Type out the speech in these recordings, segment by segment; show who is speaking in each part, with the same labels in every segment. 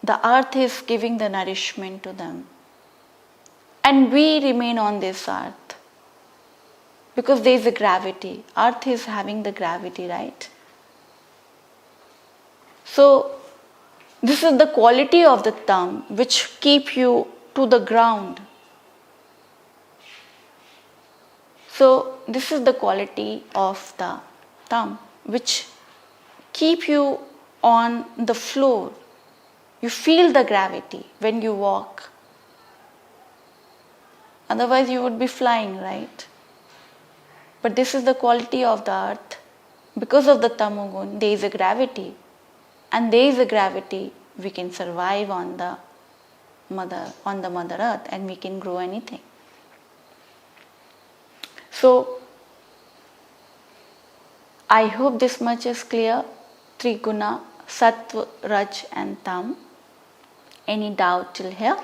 Speaker 1: the earth is giving the nourishment to them. And we remain on this earth because there is a gravity. Earth is having the gravity, right? So this is the quality of the thumb which keep you to the ground. So this is the quality of the thumb which keep you on the floor. You feel the gravity when you walk. Otherwise you would be flying, right? But this is the quality of the earth. Because of the tamogun, there is a gravity. And there is a gravity, we can survive on the mother earth, and we can grow anything. So I hope this much is clear. Three guna, sattva, raj and tam. Any doubt till here?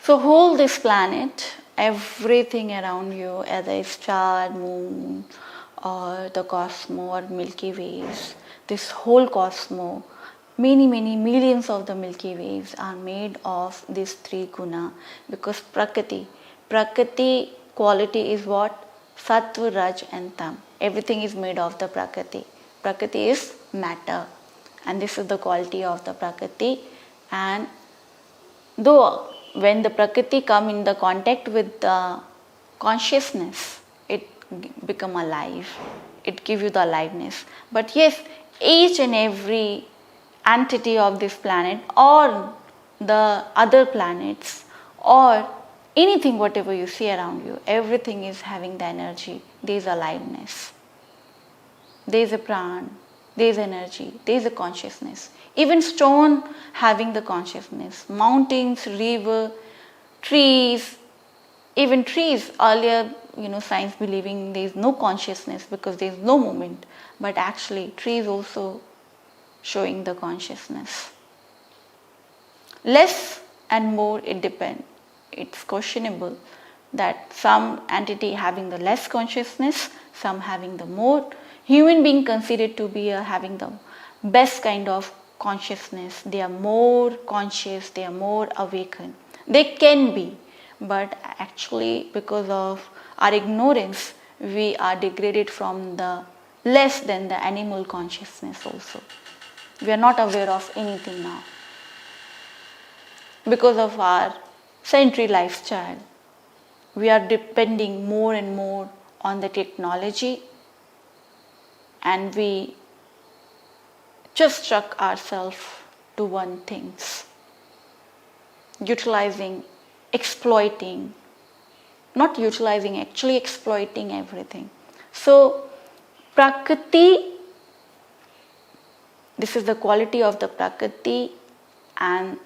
Speaker 1: So hold this planet, everything around you, either it's star, moon, or the cosmos or Milky Ways, this whole cosmos, many millions of the Milky Ways are made of these three guna, because Prakriti quality is what? Sattva, Raj and Tam. Everything is made of the Prakriti. Prakriti is matter, and this is the quality of the Prakriti. And though when the Prakriti come in the contact with the consciousness, it become alive. It give you the aliveness. But yes, each and every entity of this planet or the other planets or anything, whatever you see around you, everything is having the energy. There is aliveness. There is a pran. There is energy. There is a consciousness. Even stone having the consciousness. Mountains, river, trees, even trees. Earlier, science believing there is no consciousness because there is no movement. But actually, trees also showing the consciousness. Less and more, it depends. It's questionable that some entity having the less consciousness, some having the more. Human being considered to be having the best kind of consciousness. They are more conscious, they are more awakened. They can be, but actually because of our ignorance, we are degraded from the less than the animal consciousness also. We are not aware of anything now. Because of our sedentary lifestyle, we are depending more and more on the technology, and we just struck ourselves to one things, utilizing, exploiting, not utilizing, actually exploiting everything. So Prakriti, this is the quality of the Prakriti, and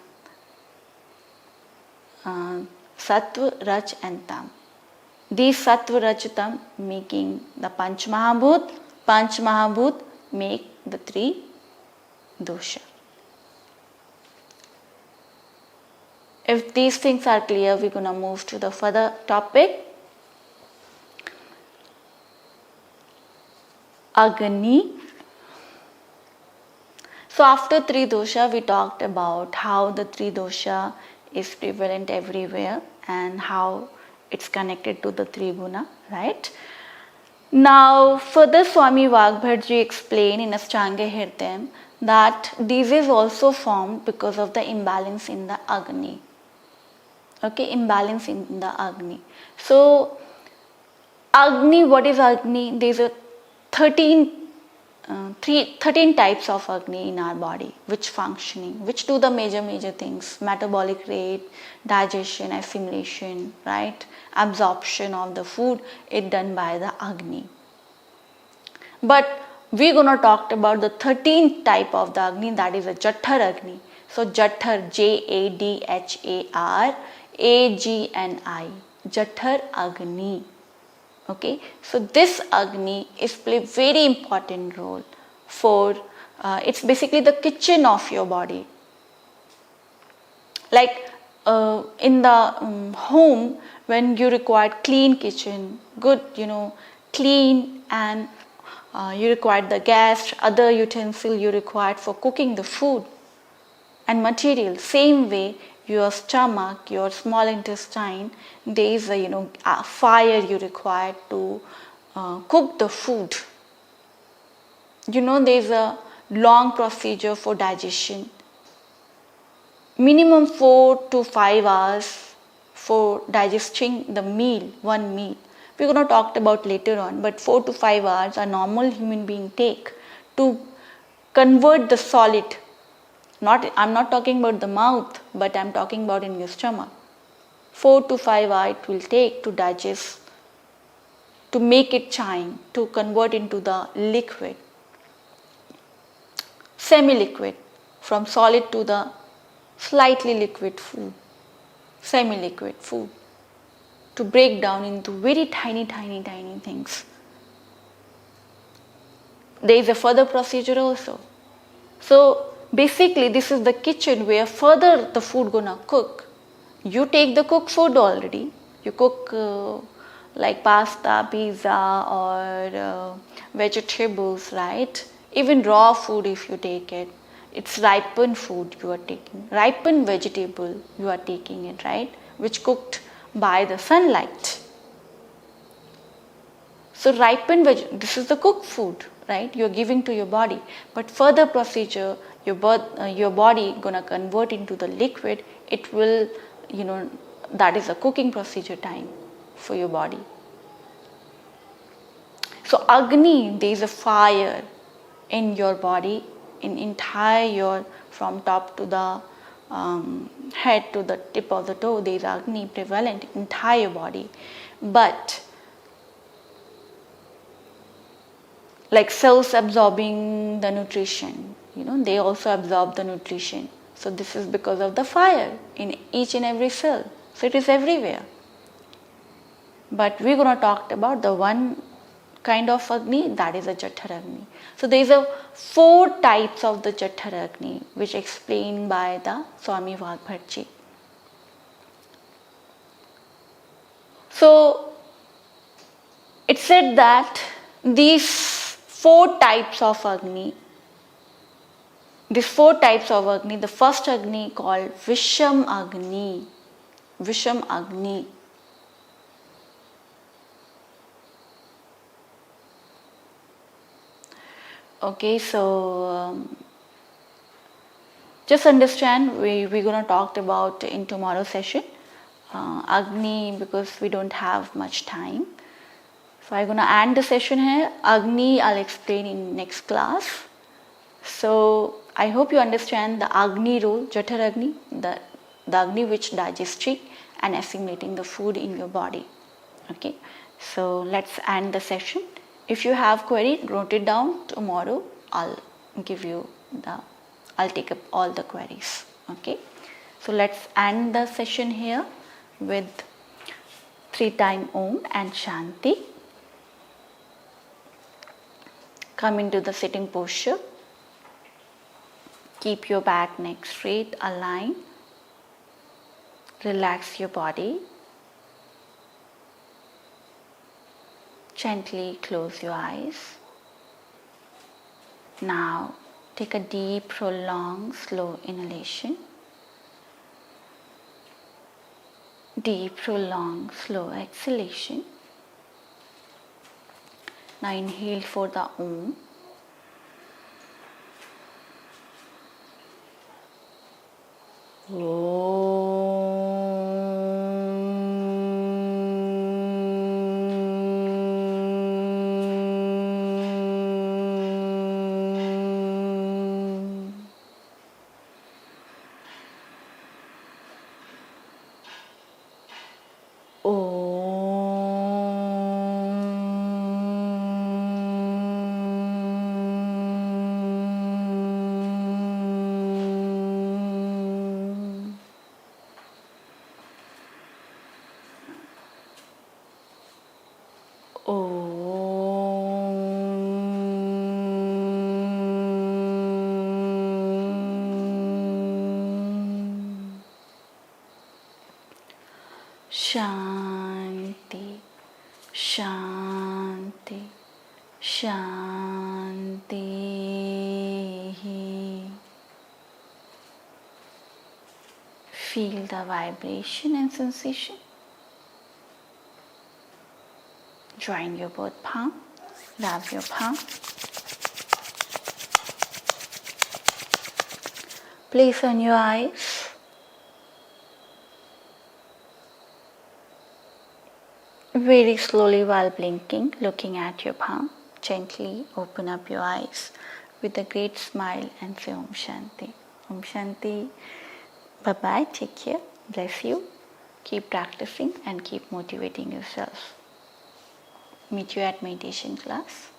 Speaker 1: Sattva, Raj and Tam. These Sattva, Raj, Tam making the Panch Mahabhut. Panch Mahabhut make the three dosha. If these things are clear, we're going to move to the further topic. Agni. So after three dosha, we talked about how the three dosha is prevalent everywhere and how it's connected to the three guna, right? Now, further Swami Vagbharji explained in Ashtanga Hridayam that disease also formed because of the imbalance in the Agni. Okay, imbalance in the Agni. So, Agni, what is Agni? There is a 13 types of Agni in our body, which functioning, which do the major things: metabolic rate, digestion, assimilation, right? Absorption of the food is done by the Agni. But we're going to talk about the 13th type of the Agni, that is a Jatthar Agni. So Jatthar, Jadhar, Agni, Jatthar Agni. Okay, so this Agni is play very important role for, it's basically the kitchen of your body. Like in the home, when you require clean kitchen, good, clean, and you require the gas, other utensil you required for cooking the food and material. Same way, your stomach, your small intestine, there is a fire you require to cook the food. There is a long procedure for digestion. Minimum 4 to 5 hours for digesting the meal, one meal. We're going to talk about later on, but 4 to 5 hours a normal human being take to convert the solid. I'm not talking about the mouth, but I'm talking about in your stomach. 4 to 5 hours it will take to digest, to make it chine, to convert into the liquid, semi-liquid, from solid to the slightly liquid food, semi-liquid food, to break down into very tiny things. There is a further procedure also. So basically this is the kitchen where further the food gonna cook. You take the cooked food already, you cook like pasta, pizza, or vegetables, right? Even raw food, if you take it, it's ripened food you are taking, ripened vegetable you are taking it, right? Which cooked by the sunlight. So ripened this is the cooked food, right? You're giving to your body. But further procedure, your body gonna convert into the liquid. It will, that is a cooking procedure time for your body. So Agni, there is a fire in your body, in entire your, from top to the head to the tip of the toe, there is Agni prevalent entire body. But like cells absorbing the nutrition, they also absorb the nutrition. So this is because of the fire in each and every cell. So it is everywhere. But we're going to talk about the one kind of Agni, that is a Jaఠaragni. So there is a 4 types of the Jaఠaragni, which explained by the Swami Vagbharji. So it said that these 4 types of Agni, the first Agni called Visham Agni. Visham Agni. Okay, so just understand, we're going to talk about in tomorrow's session Agni, because we don't have much time. So I'm going to end the session here. Agni I'll explain in next class. So I hope you understand the Agni role, Jaఠaragni, the Agni which digesting and assimilating the food in your body. Okay, so let's end the session. If you have query, note it down. Tomorrow I'll take up all the queries. Okay, so let's end the session here with 3 times Om and Shanti. Come into the sitting posture. Keep your back, neck straight, align. Relax your body. Gently close your eyes. Now take a deep, prolonged, slow inhalation. Deep, prolonged, slow exhalation. Now inhale for the Om. Shanti, Shanti, Shanti. Feel the vibration and sensation. Join your both palm, rub your palm. Place on your eyes. Very slowly while blinking, looking at your palm, gently open up your eyes with a great smile and say Om Shanti. Om Shanti. Bye bye. Take care. Bless you. Keep practicing and keep motivating yourself. Meet you at meditation class.